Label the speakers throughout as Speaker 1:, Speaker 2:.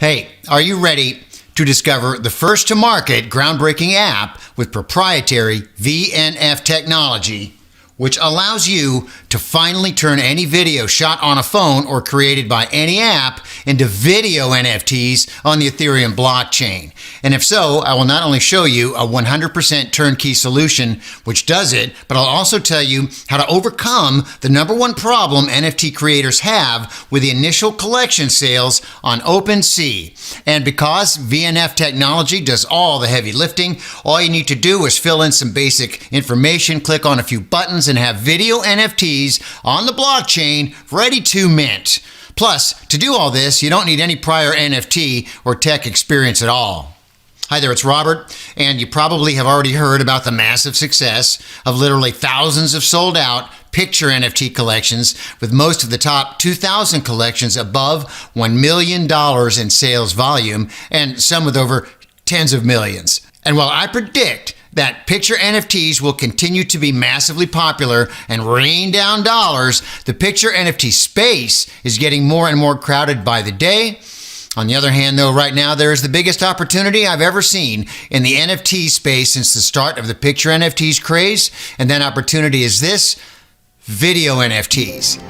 Speaker 1: Hey, are you ready to discover the first to market groundbreaking app with proprietary VNF technology, which allows you to finally turn any video shot on a phone or created by any app into video NFTs on the Ethereum blockchain? And if so, I will not only show you a 100% turnkey solution which does it, but I'll also tell you how to overcome the number one problem NFT creators have with the initial collection sales on OpenSea. And because VNF technology does all the heavy lifting, all you need to do is fill in some basic information, click on a few buttons, and have video NFTs on the blockchain ready to mint. Plus, to do all this, you don't need any prior NFT or tech experience at all. Hi there, it's Robert, and you probably have already heard about the massive success of literally thousands of sold out Picture NFT collections, with most of the top 2,000 collections above $1 million in sales volume, and some with over tens of millions. And while I predict that Picture NFTs will continue to be massively popular and rain down dollars, the Picture NFT space is getting more and more crowded by the day. On the other hand, though, right now there is the biggest opportunity I've ever seen in the NFT space since the start of the Picture NFTs craze, and that opportunity is this: video NFTs.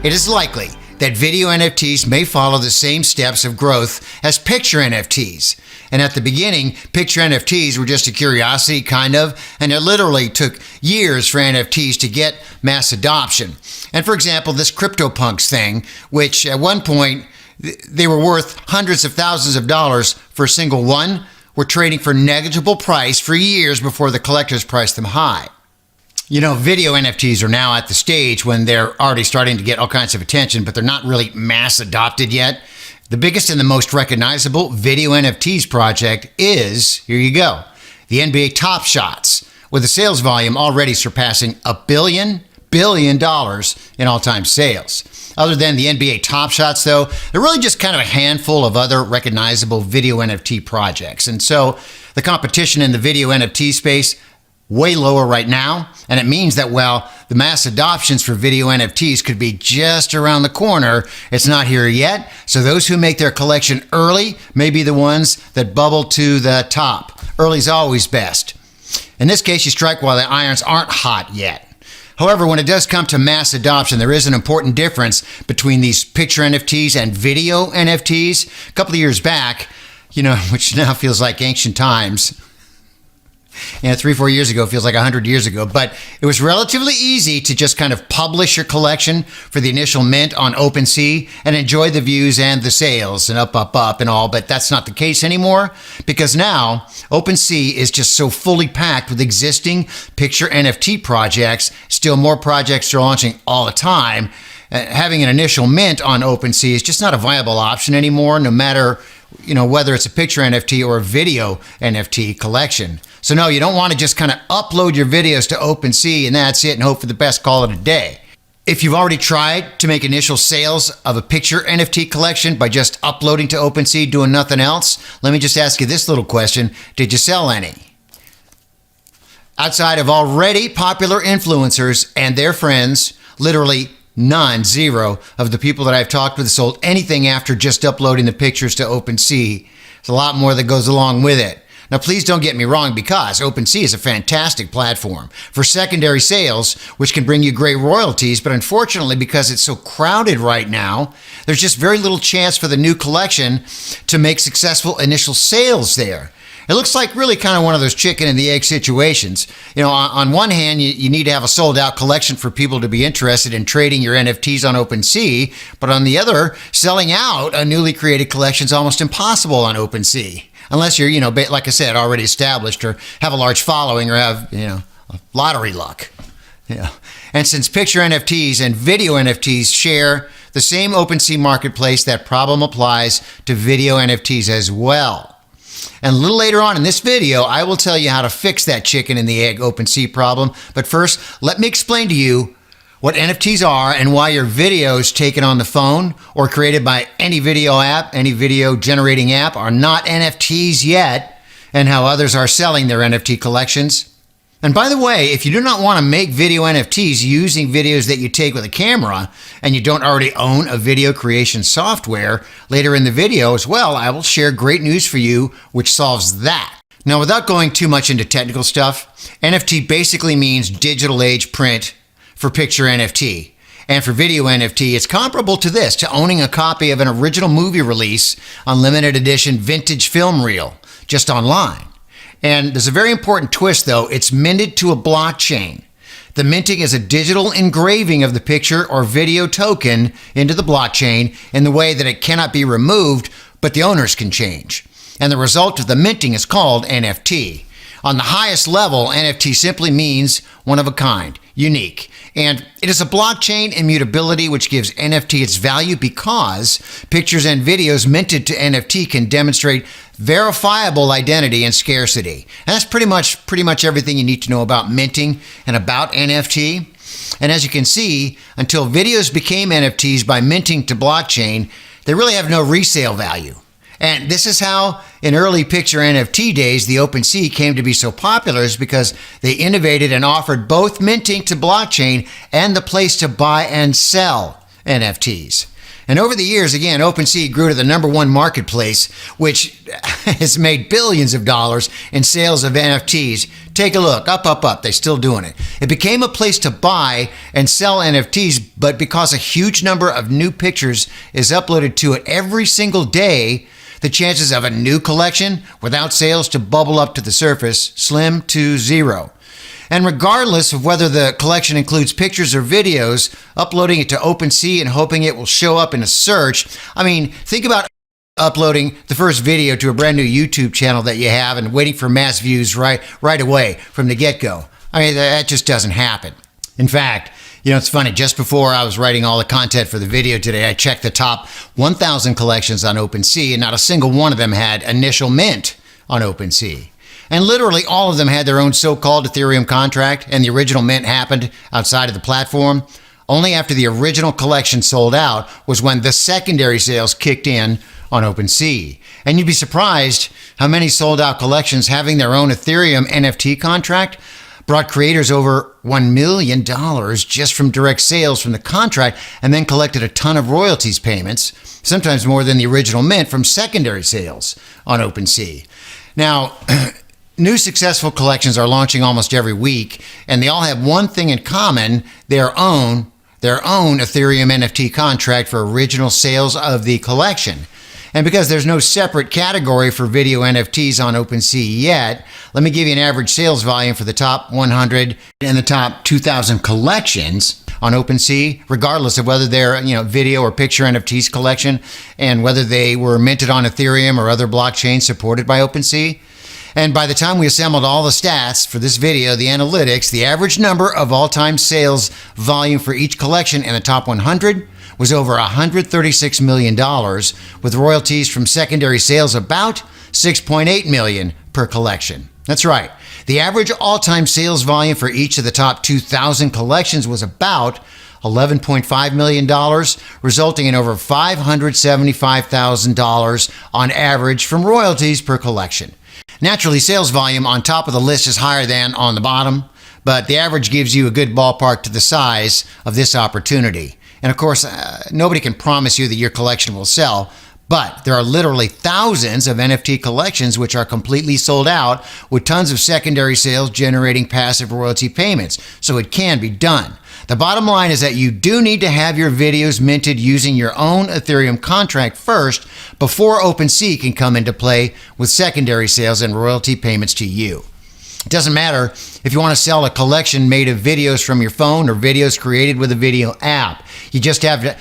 Speaker 1: It is likely that video NFTs may follow the same steps of growth as Picture NFTs. And at the beginning, Picture NFTs were just a curiosity, kind of, and it literally took years for NFTs to get mass adoption. And for example, this CryptoPunks thing, which at one point, they were worth hundreds of thousands of dollars for a single one, were trading for negligible price for years before the collectors priced them high. You know, video NFTs are now at the stage when they're already starting to get all kinds of attention, but they're not really mass adopted yet. The biggest and the most recognizable video NFTs project is, here you go, the NBA Top Shots, with the sales volume already surpassing $1 billion in all-time sales. Other than the NBA Top Shots, though, they're really just kind of a handful of other recognizable video NFT projects. And so the competition in the video NFT space, way lower right now, and it means that while the mass adoptions for video NFTs could be just around the corner, it's not here yet. So those who make their collection early may be the ones that bubble to the top. Early's always best. In this case, you strike while the irons aren't hot yet. However, when it does come to mass adoption, there is an important difference between these Picture NFTs and video NFTs. A couple of years back, which now feels like ancient times, 3-4 years ago feels like 100 years ago, but it was relatively easy to just kind of publish your collection for the initial mint on OpenSea and enjoy the views and the sales and up and all, but that's not the case anymore, because now OpenSea is just so fully packed with existing Picture NFT projects. Still more projects are launching all the time. Having an initial mint on OpenSea is just not a viable option anymore, no matter whether it's a Picture NFT or a video NFT collection. So no, you don't want to just kind of upload your videos to OpenSea and that's it and hope for the best, call it a day. If you've already tried to make initial sales of a Picture NFT collection by just uploading to OpenSea, doing nothing else, let me just ask you this little question: did you sell any? Outside of already popular influencers and their friends, literally none, zero of the people that I've talked with sold anything after just uploading the pictures to OpenSea. There's a lot more that goes along with it. Now, please don't get me wrong, because OpenSea is a fantastic platform for secondary sales, which can bring you great royalties. But unfortunately, because it's so crowded right now, there's just very little chance for the new collection to make successful initial sales there. It looks like really kind of one of those chicken and the egg situations. On one hand, you need to have a sold out collection for people to be interested in trading your NFTs on OpenSea. But on the other, selling out a newly created collection is almost impossible on OpenSea. Unless you're, like I said, already established or have a large following or have, lottery luck. And since Picture NFTs and video NFTs share the same OpenSea marketplace, that problem applies to video NFTs as well. And a little later on in this video, I will tell you how to fix that chicken and the egg OpenSea problem. But first, let me explain to you what NFTs are and why your videos taken on the phone or created by any video app, any video generating app, are not NFTs yet, and how others are selling their NFT collections. And by the way, if you do not want to make video NFTs using videos that you take with a camera and you don't already own a video creation software, later in the video as well, I will share great news for you which solves that. Now, without going too much into technical stuff, NFT basically means digital age print for picture NFT. And for video NFT, it's comparable to this, to owning a copy of an original movie release on limited edition vintage film reel, just online. And there's a very important twist though, it's minted to a blockchain. The minting is a digital engraving of the picture or video token into the blockchain in the way that it cannot be removed, but the owners can change. And the result of the minting is called NFT. On the highest level, NFT simply means one of a kind, unique. And it is a blockchain immutability which gives NFT its value because pictures and videos minted to NFT can demonstrate verifiable identity and scarcity. And that's pretty much everything you need to know about minting and about NFT. And as you can see, until videos became NFTs by minting to blockchain, they really have no resale value. And this is how, in early picture NFT days, the OpenSea came to be so popular, is because they innovated and offered both minting to blockchain and the place to buy and sell NFTs. And over the years, again, OpenSea grew to the #1 marketplace, which has made billions of dollars in sales of NFTs. Take a look, up, they're still doing it. It became a place to buy and sell NFTs, but because a huge number of new pictures is uploaded to it every single day, the chances of a new collection without sales to bubble up to the surface slim to zero. And regardless of whether the collection includes pictures or videos, uploading it to OpenSea and hoping it will show up in a search, I mean, think about uploading the first video to a brand new YouTube channel that you have and waiting for mass views right away from the get-go. I mean, that just doesn't happen. In fact, it's funny, just before I was writing all the content for the video today, I checked the top 1,000 collections on OpenSea, and not a single one of them had initial mint on OpenSea. And literally all of them had their own so-called Ethereum contract, and the original mint happened outside of the platform. Only after the original collection sold out was when the secondary sales kicked in on OpenSea. And you'd be surprised how many sold out collections having their own Ethereum NFT contract brought creators over $1 million just from direct sales from the contract, and then collected a ton of royalties payments, sometimes more than the original mint from secondary sales on OpenSea. Now, new successful collections are launching almost every week, and they all have one thing in common: their own Ethereum NFT contract for original sales of the collection. And because there's no separate category for video NFTs on OpenSea yet, let me give you an average sales volume for the top 100 and the top 2,000 collections on OpenSea, regardless of whether they're video or picture NFTs collection, and whether they were minted on Ethereum or other blockchains supported by OpenSea. And by the time we assembled all the stats for this video, the analytics, the average number of all-time sales volume for each collection in the top 100 was over $136 million, with royalties from secondary sales about $6.8 million per collection. That's right. The average all-time sales volume for each of the top 2,000 collections was about $11.5 million, resulting in over $575,000 on average from royalties per collection. Naturally, sales volume on top of the list is higher than on the bottom, but the average gives you a good ballpark to the size of this opportunity. And of course, nobody can promise you that your collection will sell, but there are literally thousands of NFT collections which are completely sold out, with tons of secondary sales generating passive royalty payments. So it can be done. The bottom line is that you do need to have your videos minted using your own Ethereum contract first before OpenSea can come into play with secondary sales and royalty payments to you. It doesn't matter if you want to sell a collection made of videos from your phone or videos created with a video app. You just have to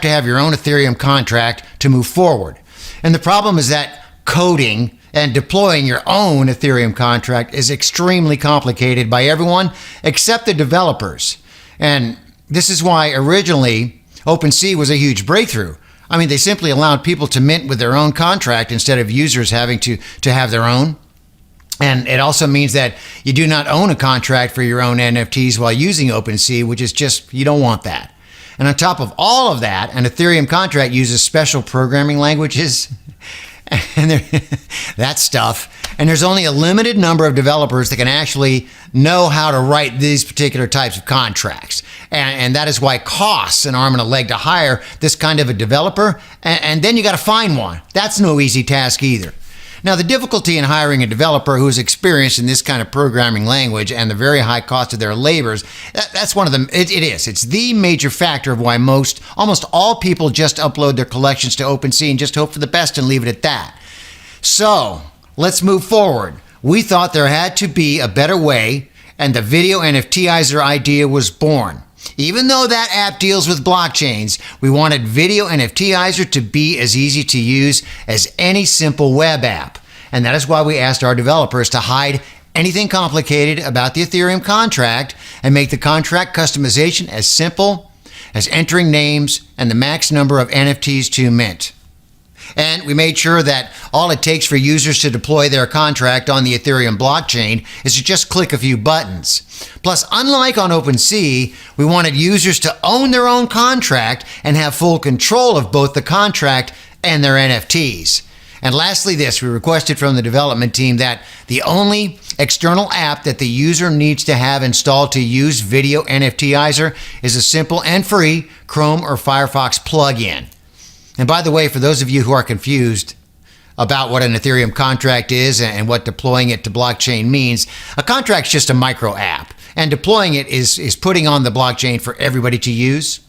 Speaker 1: have your own Ethereum contract to move forward. And the problem is that coding and deploying your own Ethereum contract is extremely complicated by everyone except the developers. And this is why originally OpenSea was a huge breakthrough. I mean, they simply allowed people to mint with their own contract instead of users having to have their own. And it also means that you do not own a contract for your own NFTs while using OpenSea, which is just, you don't want that. And on top of all of that, an Ethereum contract uses special programming languages and that stuff. And there's only a limited number of developers that can actually know how to write these particular types of contracts. And that is why it costs an arm and a leg to hire this kind of a developer. And then you got to find one. That's no easy task either. Now, the difficulty in hiring a developer who is experienced in this kind of programming language and the very high cost of their labors, that's one of them. It is. It's the major factor of why almost all people just upload their collections to OpenSea and just hope for the best and leave it at that. So, let's move forward. We thought there had to be a better way, and the VideoNFTizer idea was born. Even though that app deals with blockchains, we wanted VideoNFTizer to be as easy to use as any simple web app. And that is why we asked our developers to hide anything complicated about the Ethereum contract and make the contract customization as simple as entering names and the max number of NFTs to mint. And we made sure that all it takes for users to deploy their contract on the Ethereum blockchain is to just click a few buttons. Plus, unlike on OpenSea, we wanted users to own their own contract and have full control of both the contract and their NFTs. And lastly, we requested from the development team that the only external app that the user needs to have installed to use VideoNFTizer is a simple and free Chrome or Firefox plugin. And by the way, for those of you who are confused about what an Ethereum contract is and what deploying it to blockchain means, a contract's just a micro app, and deploying it is putting on the blockchain for everybody to use.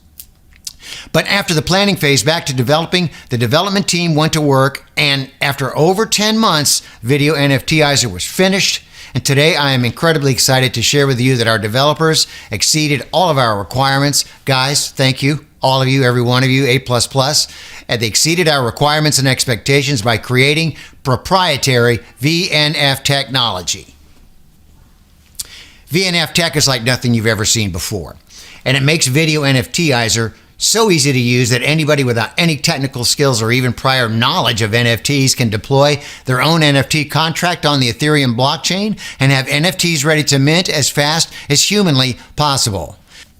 Speaker 1: But after the planning phase, back to developing, the development team went to work, and after over 10 months, VideoNFTizer was finished. And today I am incredibly excited to share with you that our developers exceeded all of our requirements. Guys, thank you. All of you, every one of you, A++, and they exceeded our requirements and expectations by creating proprietary VNF technology. VNF tech is like nothing you've ever seen before, and it makes VideoNFTizer so easy to use that anybody without any technical skills or even prior knowledge of NFTs can deploy their own NFT contract on the Ethereum blockchain and have NFTs ready to mint as fast as humanly possible.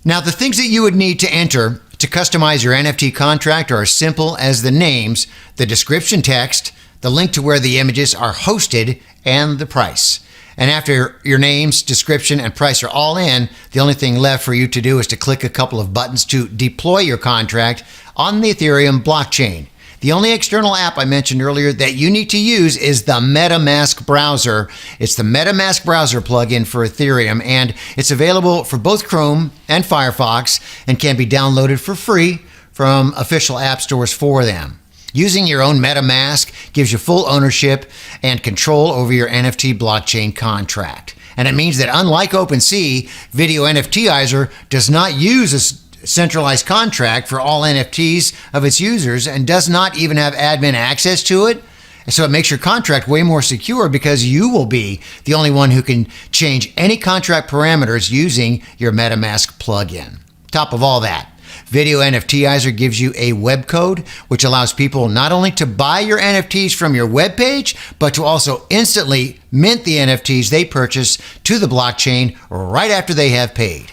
Speaker 1: Now, the things that you would need to enter to customize your NFT contract are as simple as the names, the description text, the link to where the images are hosted, and the price. And after your names, description, and price are all in, the only thing left for you to do is to click a couple of buttons to deploy your contract on the Ethereum blockchain. The only external app I mentioned earlier that you need to use is the MetaMask browser. It's the MetaMask browser plugin for Ethereum, and it's available for both Chrome and Firefox and can be downloaded for free from official app stores for them. Using your own MetaMask gives you full ownership and control over your NFT blockchain contract. And it means that unlike OpenSea, VideoNFTizer does not use a centralized contract for all NFTs of its users and does not even have admin access to it. So it makes your contract way more secure because you will be the only one who can change any contract parameters using your MetaMask plugin. Top of all that, VideoNFTizer gives you a web code which allows people not only to buy your NFTs from your web page, but to also instantly mint the NFTs they purchase to the blockchain right after they have paid.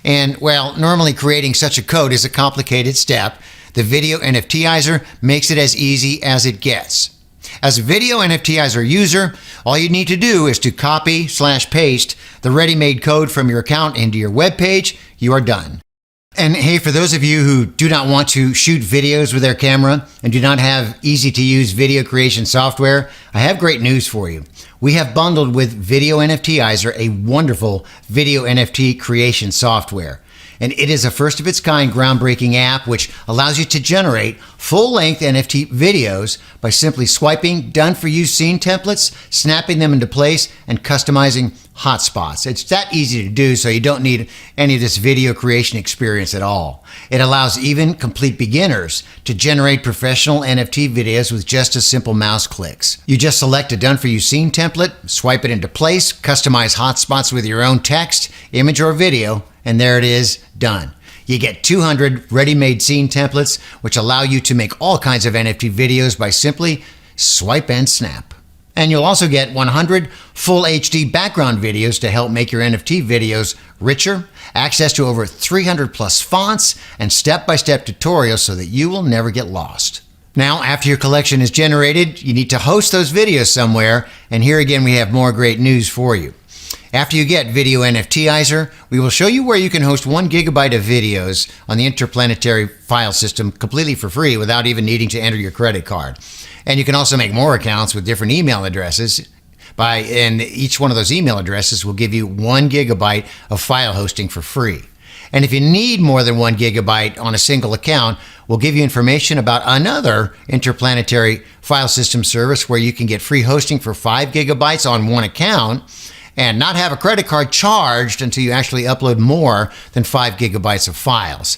Speaker 1: And while normally creating such a code is a complicated step, the VideoNFTizer makes it as easy as it gets. As a VideoNFTizer user, all you need to do is to copy/paste the ready-made code from your account into your web page. You are done. And hey, for those of you who do not want to shoot videos with their camera and do not have easy-to-use video creation software, I have great news for you. We have bundled with VideoNFTizer a wonderful video NFT creation software. And it is a first-of-its-kind groundbreaking app which allows you to generate full-length NFT videos by simply swiping done-for-you scene templates, snapping them into place, and customizing hotspots. It's that easy to do, so you don't need any of this video creation experience at all. It allows even complete beginners to generate professional NFT videos with just a simple mouse clicks. You just select a done-for-you scene template, swipe it into place, customize hotspots with your own text, image, or video, and there it is, done. You get 200 ready-made scene templates, which allow you to make all kinds of NFT videos by simply swipe and snap. And you'll also get 100 full HD background videos to help make your NFT videos richer, access to over 300 plus fonts, and step-by-step tutorials so that you will never get lost. Now, after your collection is generated, you need to host those videos somewhere, and here again we have more great news for you. After you get VideoNFTizer, we will show you where you can host 1 gigabyte of videos on the interplanetary file system completely for free without even needing to enter your credit card. And you can also make more accounts with different email addresses, and each one of those email addresses will give you 1 gigabyte of file hosting for free. And if you need more than 1 gigabyte on a single account, we'll give you information about another interplanetary file system service where you can get free hosting for 5 gigabytes on one account and not have a credit card charged until you actually upload more than 5 gigabytes of files.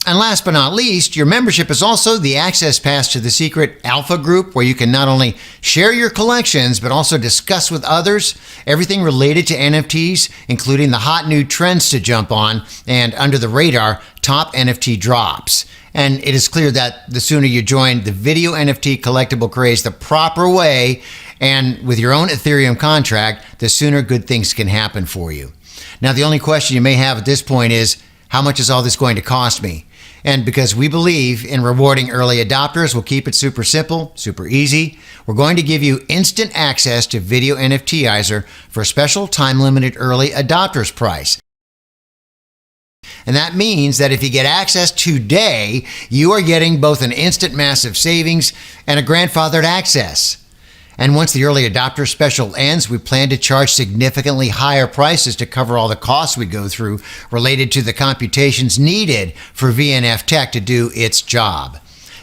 Speaker 1: And last but not least, your membership is also the access pass to the secret alpha group where you can not only share your collections, but also discuss with others everything related to NFTs, including the hot new trends to jump on and under the radar top NFT drops. And it is clear that the sooner you join the video NFT collectible craze the proper way and with your own Ethereum contract, the sooner good things can happen for you. Now, the only question you may have at this point is, how much is all this going to cost me? And because we believe in rewarding early adopters, we'll keep it super simple, super easy. We're going to give you instant access to VideoNFTizer for a special time-limited early adopters price. And that means that if you get access today, you are getting both an instant massive savings and a grandfathered access. And once the early adopter special ends, we plan to charge significantly higher prices to cover all the costs we go through related to the computations needed for VNF Tech to do its job.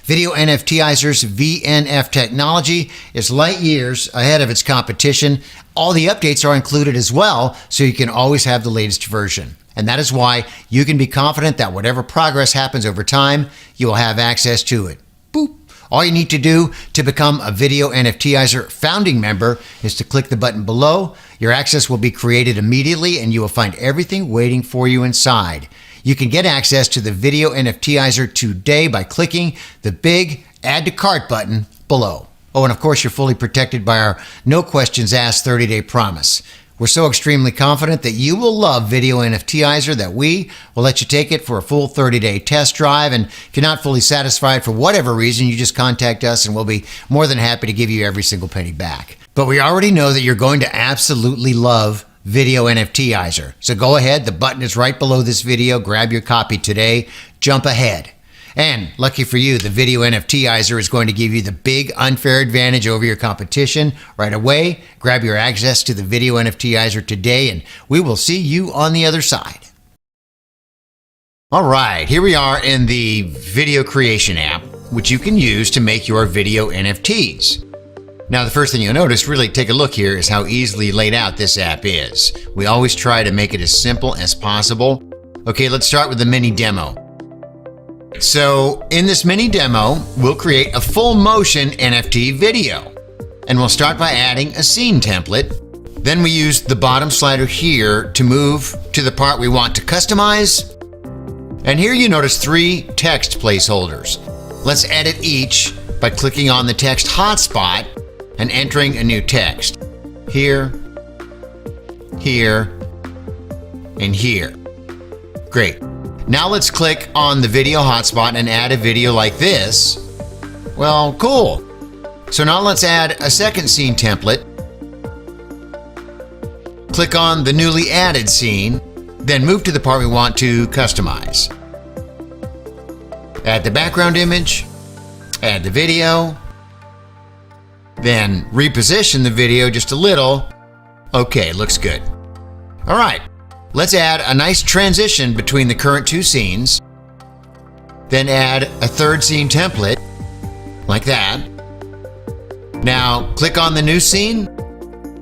Speaker 1: VideoNFTizer's VNF technology is light years ahead of its competition. All the updates are included as well, so you can always have the latest version. And that is why you can be confident that whatever progress happens over time, you will have access to it. Boop. All you need to do to become a VideoNFTizer founding member is to click the button below. Your access will be created immediately and you will find everything waiting for you inside. You can get access to the VideoNFTizer today by clicking the big Add to Cart button below. Oh, and of course, you're fully protected by our no questions asked 30-day promise. We're so extremely confident that you will love VideoNFTizer that we will let you take it for a full 30-day test drive. And if you're not fully satisfied for whatever reason, you just contact us and we'll be more than happy to give you every single penny back. But we already know that you're going to absolutely love VideoNFTizer. So go ahead, the button is right below this video. Grab your copy today, jump ahead. And lucky for you, the VideoNFTizer is going to give you the big unfair advantage over your competition right away. Grab your access to the VideoNFTizer today, and we will see you on the other side. All right, here we are in the video creation app, which you can use to make your video NFTs. Now, the first thing you'll notice, really take a look here, is how easily laid out this app is. We always try to make it as simple as possible. Okay, let's start with the mini demo. So in this mini demo, we'll create a full motion NFT video. And we'll start by adding a scene template. Then we use the bottom slider here to move to the part we want to customize. And here you notice 3 text placeholders. Let's edit each by clicking on the text hotspot and entering a new text. Here, here, and here. Great. Now let's click on the video hotspot and add a video like this. Well, cool. So now let's add a second scene template. Click on the newly added scene, then move to the part we want to customize. Add the background image, add the video, then reposition the video just a little. Okay, looks good. All right. Let's add a nice transition between the current 2 scenes, then add a third scene template, like that. Now, click on the new scene,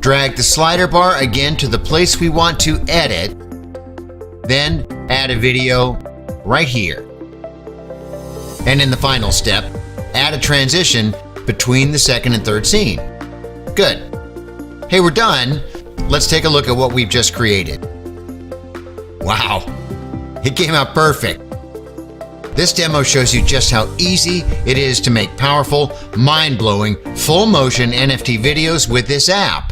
Speaker 1: drag the slider bar again to the place we want to edit, then add a video right here. And in the final step, add a transition between the second and third scene. Good. Hey, we're done. Let's take a look at what we've just created. Wow, it came out perfect. This demo shows you just how easy it is to make powerful, mind-blowing, full-motion NFT videos with this app.